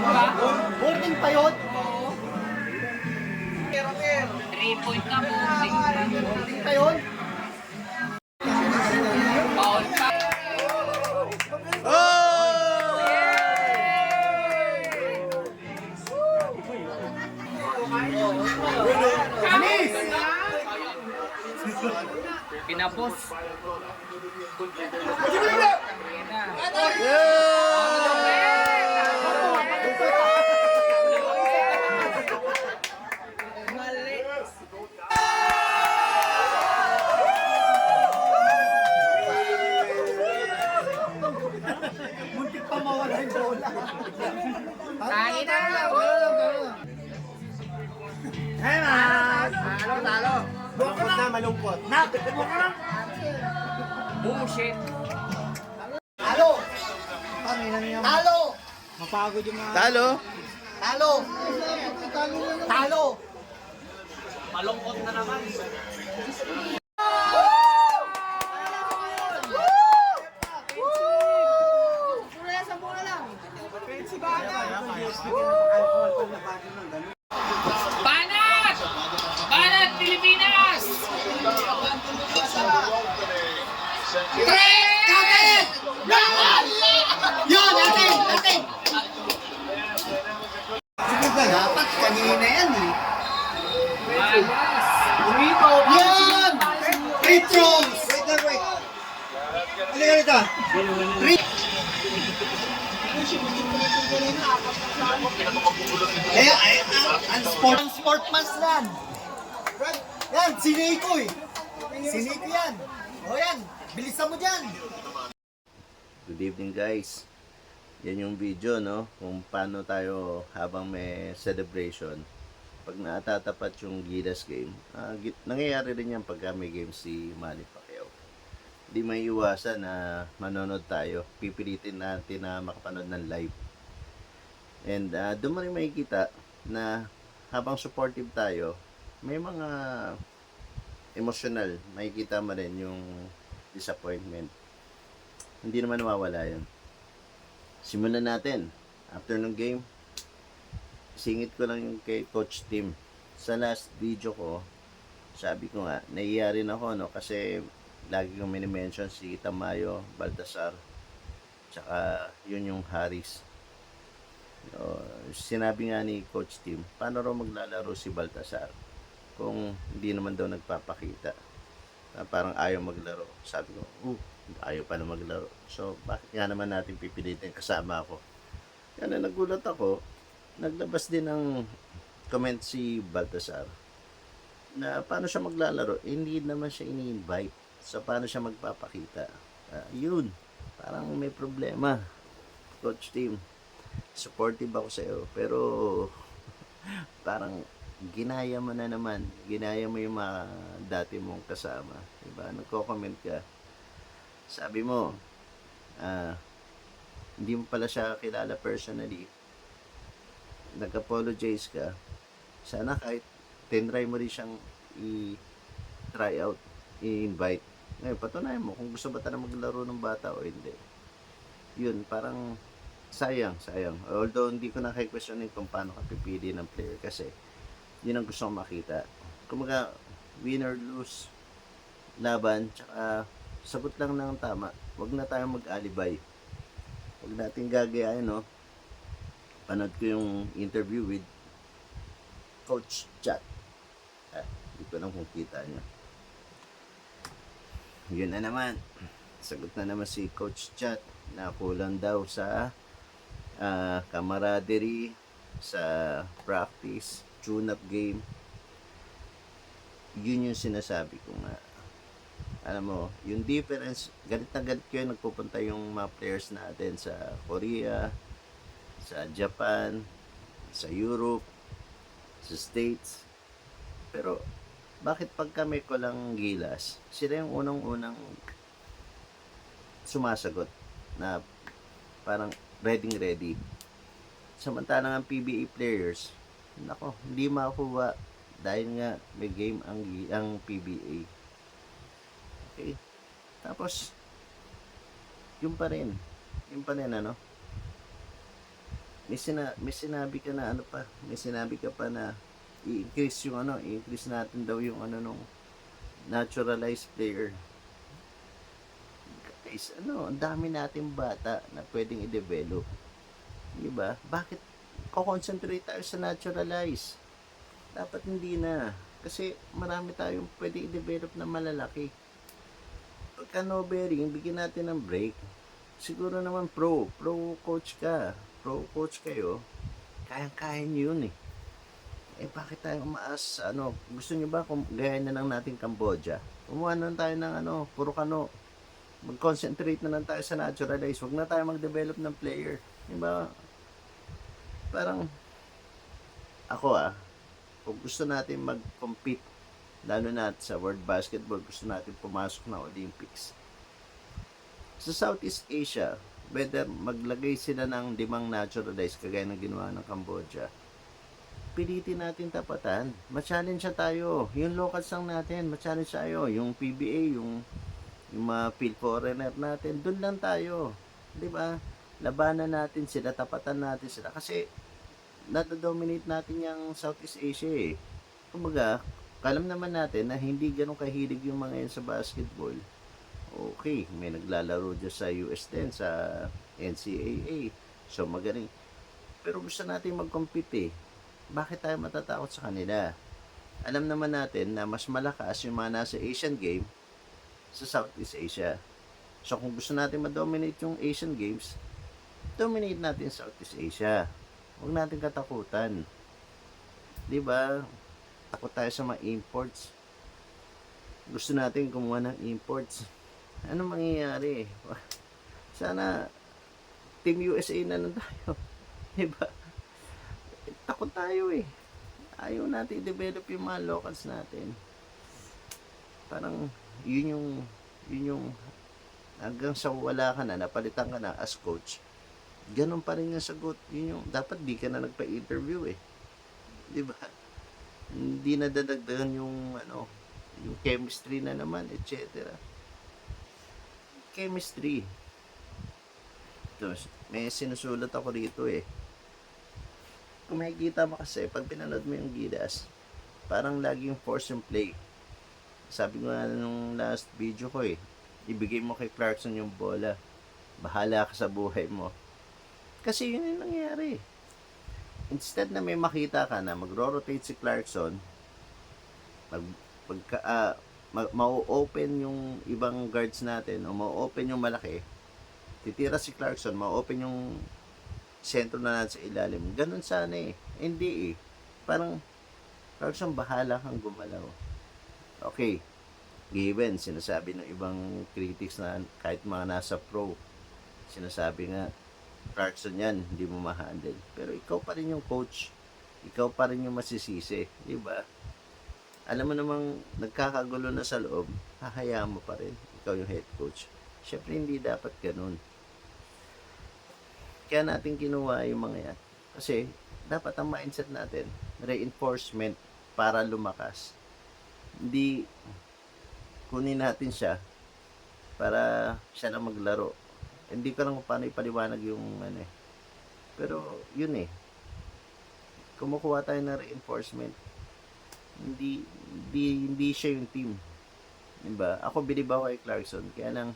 Boarding pa yun? 3 point na boarding. Boarding pa yun? Foul pa. Anis! Pinapos. Muntik pa mawala yung bola. Tangin na. Hey, man! Talo. Malungkot na, malungkot. Bullshit. Talo! Talo! Mapagod yung mga... Talo! Talo! Malungkot na naman. Banat! Banat, Pilipinas! Kapit! Yun, atin! Dapat kanina yan eh. Yan! Free throws! Wait. Halika rito. Ang sportman's land. Yan, si Nico eh. Si Nico yan. O yan, bilisan mo dyan. Good evening guys. Yan yung video no, kung paano tayo habang may celebration pag natatapat yung Gilas game. Nangyayari rin yan pagka may game si Manny Pacquiao. Hindi may iwasan na manonood tayo. Pipilitin natin na makapanood ng live. And doon mo rin makikita na habang supportive tayo, may mga emotional. Makikita mo rin yung disappointment. Hindi naman nawawala yun. Simulan natin. After ng game, singit ko lang yung kay Coach Tim. Sa last video ko, sabi ko nga, naiiya rin ako, no? Kasi lagi kong minimension si Tamayo, Baltasar, tsaka yun yung Harris. Sinabi nga ni Coach Tim, paano raw maglalaro si Baltasar kung hindi naman daw nagpapakita? Parang ayaw maglaro. Sabi ko, ayaw pa na maglaro. So, bakit nga naman natin pipilitin kasama ako? Kaya na nagulat ako, naglabas din ng comment si Baltasar na paano siya maglalaro. Hindi naman siya ini-invite. So, paano siya magpapakita? Yun, parang may problema. Coach Tim, supportive ako sa iyo, pero parang ginaya mo na naman. Ginaya mo yung mga dati mong kasama. Diba? Nagko-comment ka. Sabi mo, hindi mo pala siya kilala personally. Nag-apologize ka. Sana kahit tinry mo rin siyang i-try out, i-invite. Ngayon, patunayan mo kung gusto ba tayo maglaro ng bata o hindi. Yun, parang sayang. Although, hindi ko na questionin kung paano ka pipili ng player kasi yun ang gusto kong makita. Kumaga, win or lose, laban, tsaka sagot lang ng tama. Huwag na tayong mag-alibay. Huwag natin gagayain, no? Panood ko yung interview with Coach Chat. Hindi ko lang kung kita niya. Yun na naman. Sagot na naman si Coach Chat na kulang daw sa camaraderie, sa practice, tune-up game. Yun yung sinasabi ko nga. Alam mo, yung difference, galit na galit ko yung nagpupunta yung mga players natin sa Korea, sa Japan, sa Europe, sa States. Pero, bakit pag kami ko lang Gilas, sila yung unang-unang sumasagot na parang ready. Samantalang ang PBA players, nako, hindi makuha dahil nga may game ang PBA. Okay? Tapos, yun pa rin ano? may sinabi ka na ano pa, may sinabi ka pa na i-increase natin daw yung ano nung naturalized player. Guys, ang dami nating bata na pwedeng i-develop. Di ba? Bakit ko-concentrate tayo sa naturalize? Dapat hindi na. Kasi marami tayong pwedeng i-develop na malalaki. Pagka no bearing, bigyan natin ng break. Siguro naman pro coach ka. Pro coach kayo. Kayang-kaya nyo yun eh. Bakit tayo umaas? Gusto nyo ba kung gaya na lang natin Cambodia? Kumuha na lang tayo ng puro kano. Mag-concentrate na lang tayo sa naturalize. Huwag na tayo mag-develop ng player. Diba? Parang, ako kung gusto natin mag-compete, lalo na sa World Basketball, gusto natin pumasok na Olympics. Sa Southeast Asia, whether maglagay sila ng 5 naturalized, kagaya ng ginawa ng Cambodia, pilitin natin tapatan. Ma-challenge tayo. Yung locals lang natin, ma-challenge tayo. Yung PBA, yung mga field foreigner natin, dun lang tayo. Di ba? Labanan natin sila, tapatan natin sila. Kasi, nata-dominate natin yung Southeast Asia eh. Kumbaga, alam naman natin na hindi ganun kahilig yung mga yan sa basketball. Okay, may naglalaro dyan sa US din, sa NCAA. So, magaling. Pero gusto natin mag-compete eh. Bakit tayo matatakot sa kanila? Alam naman natin na mas malakas yung mga nasa Asian Game sa Southeast Asia. So, kung gusto natin ma-dominate yung Asian Games, dominate natin Southeast Asia. Huwag natin katakutan. Diba? Takot tayo sa mga imports. Gusto natin kumuha ng imports. Ano mangyayari? Sana Team USA na lang tayo. Diba? Takot tayo eh. Ayaw natin i-develop yung mga locals natin. Parang yun yung hanggang sa wala ka na, napalitan ka na as coach, ganun pa rin yung sagot. Yun yung dapat di ka na nagpa-interview eh. Di ba? Hindi na dadagdagan yung yung chemistry na naman, etc. Chemistry. Ito, may sinusulat ako rito eh. Kung makikita mo kasi, pag pinanood mo yung Gilas, parang laging force and play. Sabi ko nga nung last video ko eh, ibigay mo kay Clarkson yung bola. Bahala ka sa buhay mo. Kasi yun yung nangyari. Instead na may makita ka na magro-rotate si Clarkson, mau-open yung ibang guards natin, o mau-open yung malaki, titira si Clarkson, mau-open yung sentro na natin sa ilalim. Ganun sana eh. Hindi eh. Parang, Clarkson, bahala kang gumalaw. Okay. Given, sinasabi ng ibang critics na kahit mga nasa pro, sinasabi nga, Clarkson yan, hindi mo ma-handle. Pero ikaw pa rin yung coach. Ikaw pa rin yung masisisi. Di ba? Alam mo namang nagkakagulo na sa loob, hahayaan mo pa rin. Ikaw yung head coach. Siyempre, hindi dapat ganun. Kaya natin kinuha yung mga yan. Kasi, dapat ang mindset natin, reinforcement para lumakas. Hindi, kunin natin siya para siya lang maglaro. Hindi ko lang kung paano ipaliwanag yung Pero, yun eh. Kumukuha tayo ng reinforcement. Hindi siya yung team. Diba? Ako binibaw kay Clarkson. Kaya lang,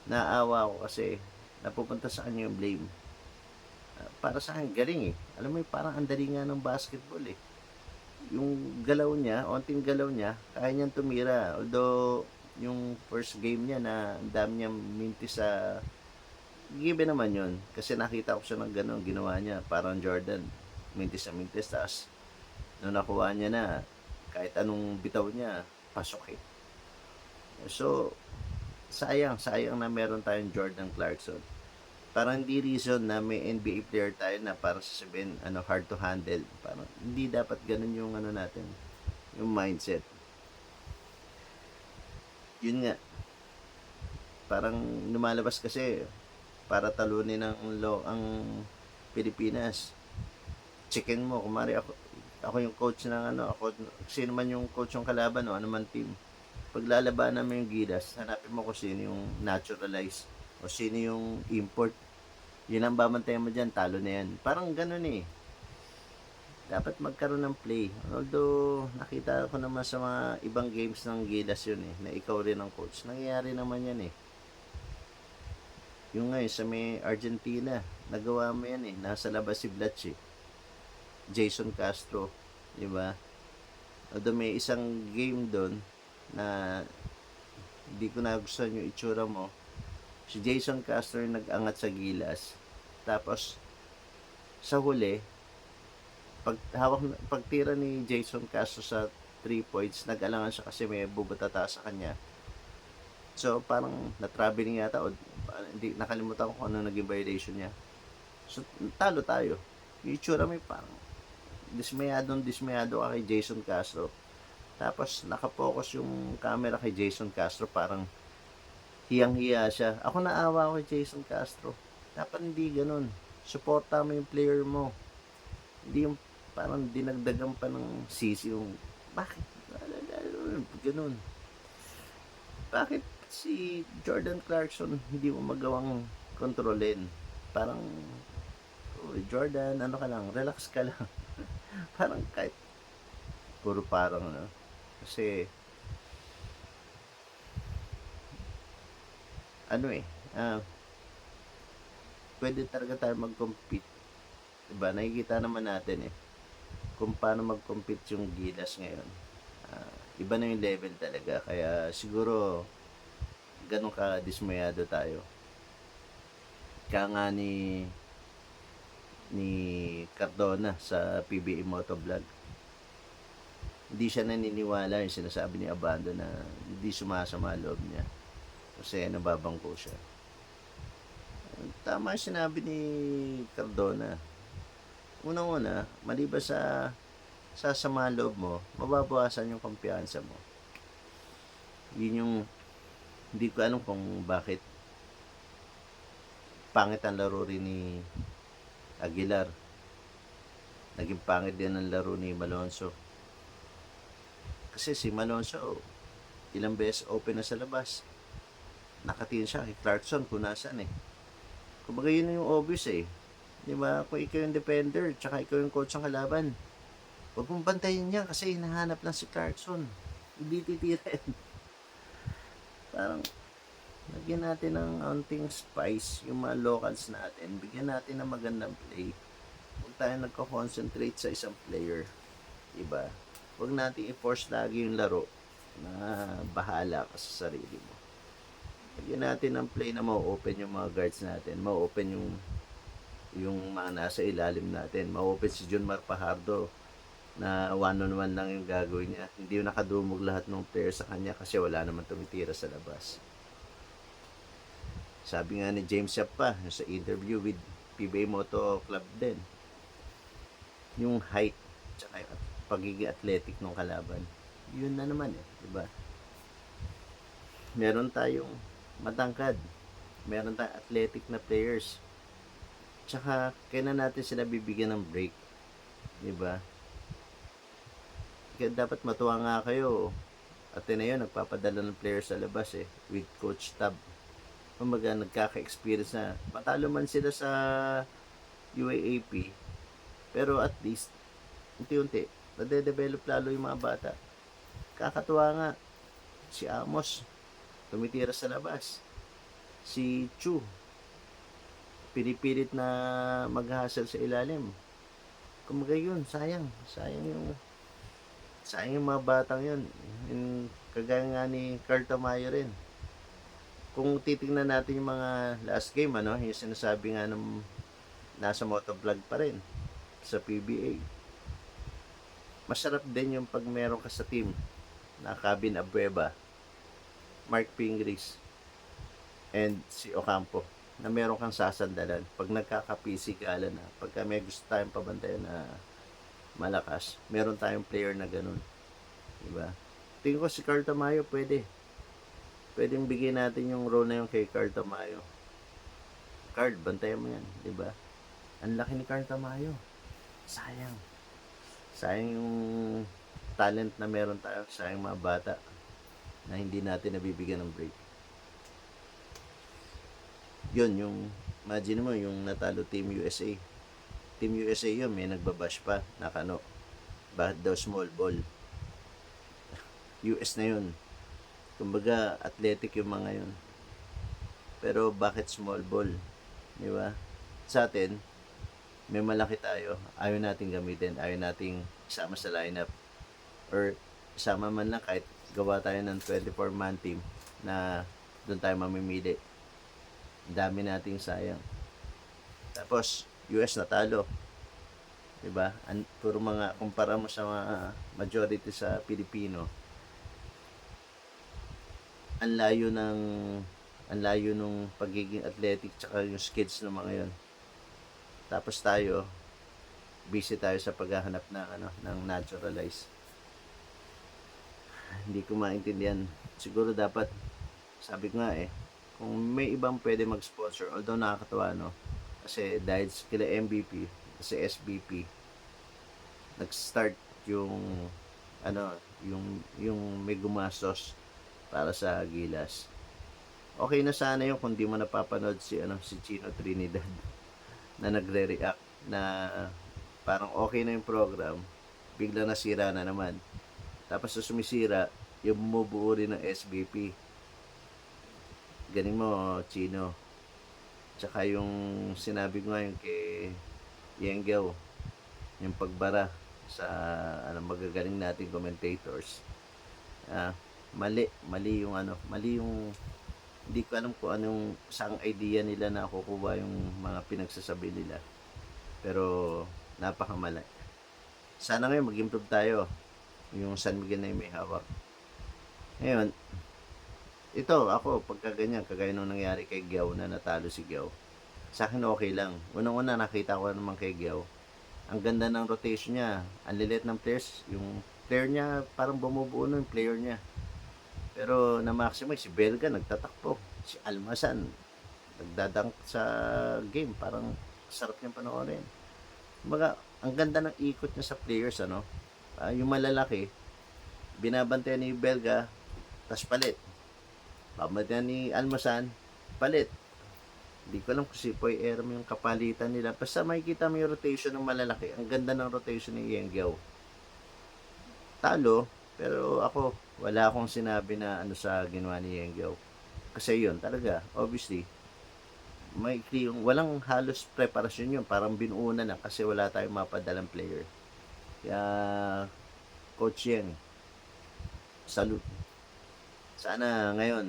naawa ako kasi napupunta sa kanya yung blame. Para sa akin, galing eh. Alam mo, parang ang dali nga ng basketball eh. Yung galaw niya, onting galaw niya, kaya niyang tumira. Although, yung first game niya na ang dami niyang mintis sa given naman yun. Kasi nakita ko siya ng gano'n, ginawa niya. Parang Jordan, mintis na mintis. Tapos, nung nakuha niya na, kahit anong bitaw niya, pasok eh. So, sayang na meron tayong Jordan Clarkson. Parang hindi reason na may NBA player tayo na para sasabihin hard to handle. Parang hindi dapat ganun yung natin, yung mindset. Yun nga. Parang lumalabas kasi para talunin ang Pilipinas. Chicken mo, kumari ako yung coach ng ako, sino man yung coach ng kalaban o ano man team. Paglalabanan mo yung Gilas, hanapin mo kung sino yung naturalized o sino yung import. Yun ang babantayan mo dyan, talo na yan. Parang ganun eh. Dapat magkaroon ng play. Although, nakita ko naman sa mga ibang games ng Gilas yun eh, na ikaw rin ang coach. Nangyayari naman yan eh. Yung ngayon, sa may Argentina, nagawa mo yan eh. Nasa labas si Blatch eh. Jason Castro. Diba? Although may isang game doon na hindi ko nagustuhan yung itsura mo. Si Jason Castro yung nag-angat sa Gilas. Tapos, sa huli, pagtira ni Jason Castro sa 3 points, nag-alangan siya kasi may bubutata sa kanya. So, parang na-traveling yata o hindi, nakalimutan ko kung ano naging violation niya. So, talo tayo. Yung itsura may parang dismayado ka kay Jason Castro. Tapos, nakapokus yung camera kay Jason Castro, parang hiyang-hiya siya. Ako naawa ko kay Jason Castro. Dapat hindi ganun. Suporta mo yung player mo. Hindi yung parang dinagdagan pa ng sisi yung bakit? Ganun. Bakit si Jordan Clarkson hindi mo magawang kontrolin? Parang, oh, Jordan, ano ka lang, relax ka lang. Parang kahit puro parang, no? Kasi, ano eh, pwede talaga tayo mag-compete. Diba? Nakikita naman natin eh, kung paano mag-compete yung Gilas ngayon. Iba na yung level talaga. Kaya siguro, ganun ka dismayado tayo. Kaya nga ni Cardona sa PBA Motovlog. Hindi siya naniniwala yung sinasabi ni Abando na hindi sumasama loob niya. Kasi nababangko siya. Tama yung sinabi ni Cardona. Unang-una, maliban sa sama loob mo, mababawasan yung kumpiyansa mo. Yun yung hindi ko alam kung bakit pangit ang laro rin ni Aguilar. Naging pangit din ang laro ni Malonzo. Kasi si Malonzo, ilang beses open na sa labas. Nakatingin siya kay Clarkson kung nasaan eh. Kumbaga yun yung obvious eh. Di ba? Kung ikaw yung defender, tsaka ikaw yung coach ng kalaban, huwag mong bantayin niya kasi hinahanap lang si Clarkson. Hindi titira yan. Parang, lagyan natin ng unting spice yung mga locals natin. Bigyan natin ng magandang play. Huwag tayo nagko-concentrate sa isang player. Diba? Huwag natin i-force lagi yung laro na bahala ka sa sarili mo. Lagyan natin ng play na ma-open yung mga guards natin. Ma-open yung mga nasa ilalim natin. Ma-open si John Marpajardo na one-on-one lang yung gagawin niya. Hindi yung nakadumog lahat ng player sa kanya kasi wala naman tumitira sa labas. Sabi nga ni James Yap pa sa interview with PBA Moto Club din, yung height tsaka yung pagiging athletic ng kalaban, yun na naman eh, diba? Meron tayong matangkad, meron tayong athletic na players, tsaka kailan natin sila bibigyan ng break, diba? Kaya dapat matuwa nga kayo. Ateneo nagpapadala ng players sa labas eh, with Coach Tab. Kumbaga nagkaka-experience na. Matalo man sila sa UAAP, pero at least unti-unti nade-develop lalo yung mga bata. Kakatuwa nga, si Amos tumitira sa labas, si Chu pinipilit na mag-hustle sa ilalim. Kumbaga yun, sayang yung mga batang yun. Kagaya nga ni Carl Tamayo rin. Kung titingnan natin yung mga last game, yung sinasabi nga ng nasa motovlog pa rin sa PBA, masarap din yung pag meron ka sa team na Cabin Abueva, Mark Pingris, and si Ocampo, na meron kang sasandalan pag nagkakapisikalan na, pagka may gusto tayong pabantayan na malakas, meron tayong player na ganun, diba? Tingin ko si Carl Tamayo pwedeng bigyan natin yung role na yung kay Carl Tamayo. Carl, bantayan mo yan, diba? Ang laki ni Carl Tamayo, sayang yung talent na meron tayo, sayang mga bata na hindi natin nabibigyan ng break. Yun yung Imagine mo yung natalo Team USA. Team USA yun, may nagbabash pa, nakano. Bakit daw small ball? US na yun. Kumbaga, athletic yung mga yun. Pero bakit small ball? Di ba? Sa atin, may malaki tayo, ayaw nating gamitin, ayaw nating isama sa lineup. Or isama man lang kahit gawa tayo ng 24-man team na doon tayo mamimili. Dami nating sayang. Tapos, US natalo. Diba? Puro mga, kumpara mo sa mga majority sa Pilipino, ang layo nung pagiging athletic tsaka yung skills ng mga yon. Tapos tayo, busy tayo sa paghahanap ng naturalize. Hindi ko maintindihan. Siguro dapat, sabi ko nga kung may ibang pwede mag-sponsor, although nakakatawa, no? Kasi dahil kila MVP, kasi SBP, nag-start yung, yung may gumastos para sa Gilas. Okay na sana yun kung di mo napapanood si Chino Trinidad na nagre-react na parang okay na yung program, bigla nasira na naman. Tapos sa sumisira, yung bumubuo rin ng SBP. Galing mo, Chino. Tsaka yung sinabi ko ngayon kay Yenggao, yung pagbara sa magagaling nating commentators. Mali yung hindi ko alam kung anong saang idea nila na kukuha yung mga pinagsasabi nila. Pero napakamali. Sana ngayon mag-improve tayo. Yung San Miguel na yung may hawak. Ngayon, ito ako pagka ganyan, kagaya nung nangyari kay Giao na natalo si Giao. Sa akin okay lang. Unang-una nakita ko naman kay Giao. Ang ganda ng rotation niya. Ang lilit ng players. Yung player niya parang bumubuo yung player niya. Pero na-maximize, si Belga nagtatakbo. Si Almasan nagdadank sa game. Parang sarap niyang panoorin. Kumbaga, ang ganda ng ikot niya sa players, yung malalaki, binabantayan ni Belga, tas palit. Babantayan ni Almasan, palit. Hindi ko alam kung si Poy Erm yung kapalitan nila. Basta makikita mo yung rotation ng malalaki. Ang ganda ng rotation ni Yenggao. Talo, pero ako, wala akong sinabi na sa ginawa ni Yenggao. Kasi yun, talaga, obviously, yung walang halos preparasyon yun. Parang binuuna na kasi wala tayong mapadalang player. Kaya, Coach Yeng, salute. Sana ngayon,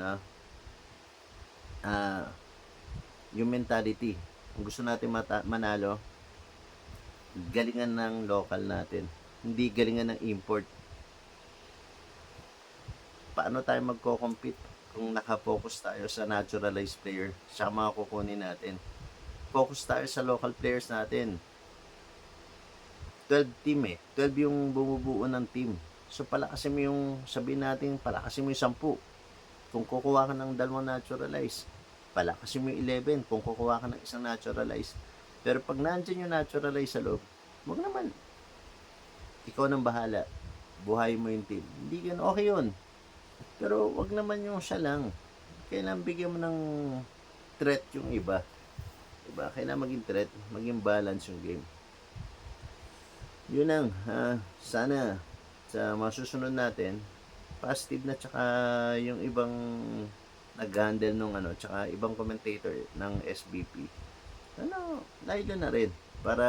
yung mentality, kung gusto natin manalo, galingan ng local natin. Hindi galingan ng import. Paano tayo magko-compete kung nakafocus tayo sa naturalized player sa mga kukunin natin? Focus tayo sa local players natin. 12 team 12 yung bumubuo ng team. So palakasin mo yung, sabihin natin, palakasin mo yung 10. Kung kukuha ka ng 2 naturalized, palakasin mo yung 11 kung kukuha ka ng isang naturalized. Pero pag nandyan yung naturalized sa loob, wag naman. Ikaw nang bahala. Buhay mo yung team. Hindi yun, okay yun. Pero wag naman yung siya lang. Kailangan bigyan mo ng threat yung iba. Diba? Kailangan maging threat, maging balance yung game. Yun lang. Sana sa masusunod natin, positive na tsaka yung ibang nag-handle nung tsaka ibang commentator ng SBP. Layo na rin para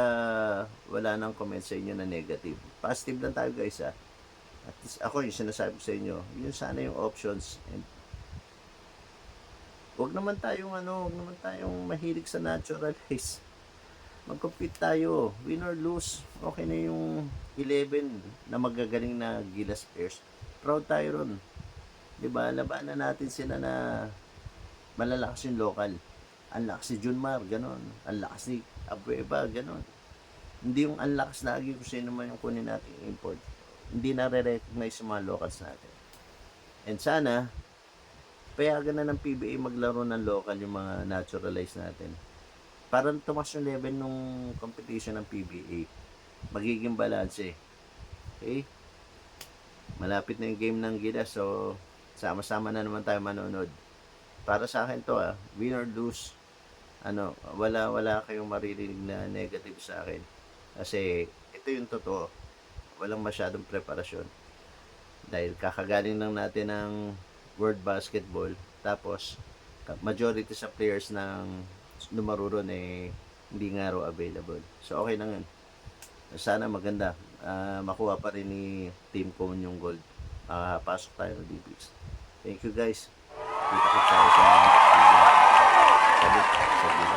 wala nang comment sa inyo na negative. Positive lang tayo guys At least ako yung sinasabi sa inyo, yun sana yung options. And wag naman tayong mahilig sa naturalize. Mag-compete tayo, win or lose. Okay na yung 11 na magagaling na Gilas players. Proud tayo ron. 'Di ba? Labanan natin sila na malalakas yung local. Ang lakas si Junmar, ganon. Ang lakas ni Abueva, ganon. Hindi yung ang lakas lagi kung sino man yung kunin natin import. Hindi na-recognize yung mga locals natin. And sana, payagan na ng PBA maglaro ng local yung mga naturalized natin. Para tumas yung level nung competition ng PBA. Magiging balance Okay? Malapit na yung game ng Gilas, so sama-sama na naman tayo manonood. Para sa akin to win or lose, wala kayong maririnig na negative sa akin. Kasi ito yung totoo. Walang masyadong preparasyon. Dahil kakagaling lang natin ng World Basketball. Tapos, majority sa players ng lumaro ron hindi nga raw available. So, okay lang yun. Sana maganda. Makuha pa rin ni Team Cone yung gold. Pasok tayo ng DBs. Thank you guys. Kita ko tayo sa next video. Sabi.